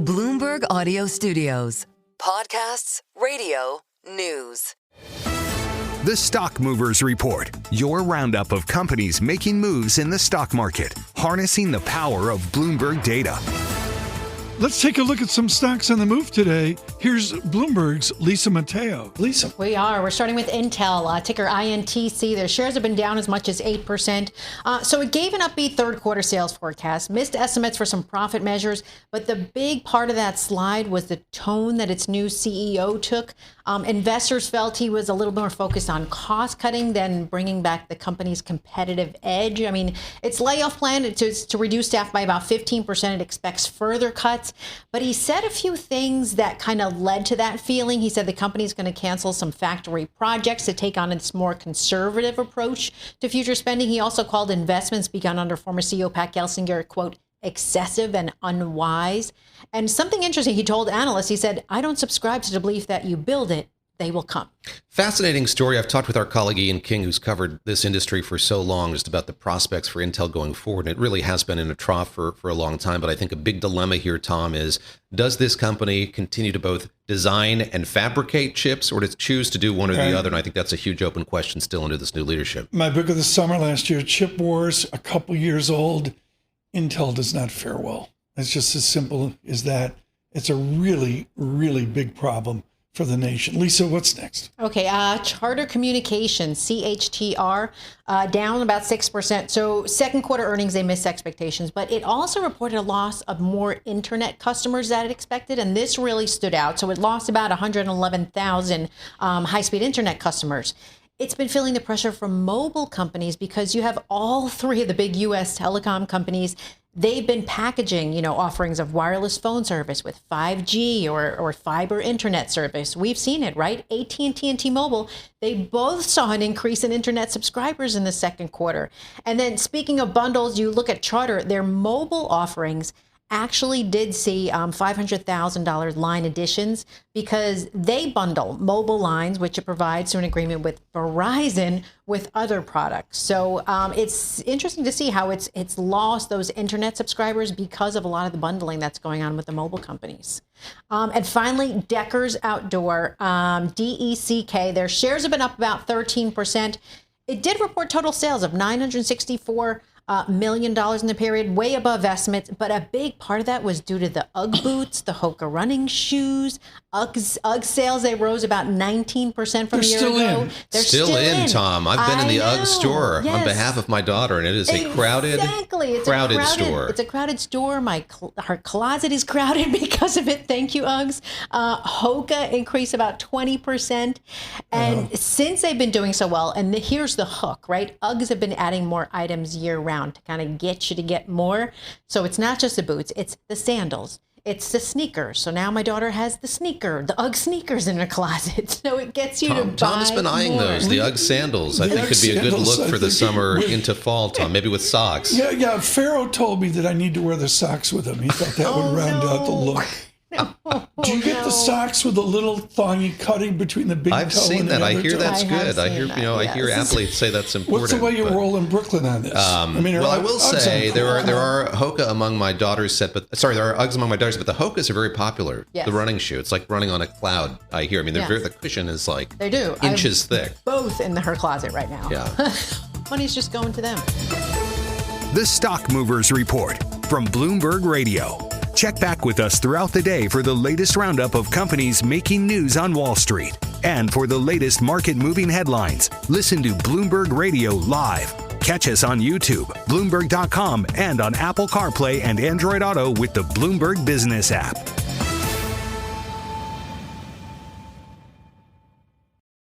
Bloomberg Audio Studios. Podcasts, radio, news. The Stock Movers Report, your roundup of companies making moves in the stock market, harnessing the power of Bloomberg data. Let's take a look at some stocks on the move today. Here's Bloomberg's Lisa Mateo. Lisa. We're starting with Intel, ticker INTC. Their shares have been down as much as 8%. So it gave an upbeat third quarter sales forecast, missed estimates for some profit measures. But the big part of that slide was the tone that its new CEO took. Investors felt he was a little more focused on cost cutting than bringing back the company's competitive edge. I mean, its layoff plan is to reduce staff by about 15%. It expects further cuts. But he said a few things that kind of led to that feeling. He said the company is going to cancel some factory projects to take on its more conservative approach to future spending. He also called investments begun under former CEO Pat Gelsinger, quote, excessive and unwise. And something interesting, he told analysts, he said, I don't subscribe to the belief that you build it, they will come. Fascinating story. I've talked with our colleague Ian King, who's covered this industry for so long, just about the prospects for Intel going forward. And it really has been in a trough for a long time. But I think a big dilemma here, Tom, is does this company continue to both design and fabricate chips, or does it choose to do one or the other? And I think that's a huge open question still under this new leadership. My book of the summer last year, Chip Wars, a couple years old. Intel does not fare well. It's just as simple as that. It's a really, really big problem for the nation. Lisa, what's next? Okay, Charter Communications, CHTR, down about 6%. So second quarter earnings, they missed expectations, but it also reported a loss of more internet customers than it expected, and this really stood out. So it lost about 111,000 high-speed internet customers. It's been feeling the pressure from mobile companies because you have all three of the big U.S. telecom companies. They've been packaging, offerings of wireless phone service with 5G or fiber internet service. We've seen it, right? AT&T and T-Mobile, they both saw an increase in internet subscribers in the second quarter. And then speaking of bundles, you look at Charter, their mobile offerings actually did see $500,000 line additions because they bundle mobile lines, which it provides through an agreement with Verizon with other products. So it's interesting to see how it's lost those internet subscribers because of a lot of the bundling that's going on with the mobile companies. And finally, Deckers Outdoor, DECK, their shares have been up about 13%. It did report total sales of $964 million in the period, way above estimates, but a big part of that was due to the Ugg boots, the Hoka running shoes. Ugg sales, they rose about 19% from a year ago. They're still in, Tom. I've been in the Ugg store on behalf of my daughter, and it is a crowded store. It's a crowded store. Her closet is crowded because of it. Thank you, Uggs. Hoka increased about 20%. And since they've been doing so well, and here's the hook, right? Uggs have been adding more items year round to kind of get you to get more. So it's not just the boots, it's the sandals, it's the sneakers. So now my daughter has the Ugg sneakers in her closet. So it gets you to buy Tom has been eyeing more. those, the Ugg sandals. I think could be a good look for the summer into fall, Tom, maybe with socks. Yeah. Pharaoh told me that I need to wear the socks with him. He thought that would round out the look. Do you get the socks with the little thongy cutting between the big toe and the other toe? I've seen that. I hear that's good. I hear athletes say that's important. What's the way you roll in Brooklyn on this? Well, I will say there are Hoka among my daughter's set, there are Uggs among my daughter's, but the Hokas are very popular. Yes. The running shoe. It's like running on a cloud, I hear. I mean, the cushion is like inches thick. Both in her closet right now. Yeah. Money's just going to them. The Stock Movers Report from Bloomberg Radio. Check back with us throughout the day for the latest roundup of companies making news on Wall Street. And for the latest market-moving headlines, listen to Bloomberg Radio live. Catch us on YouTube, Bloomberg.com, and on Apple CarPlay and Android Auto with the Bloomberg Business app.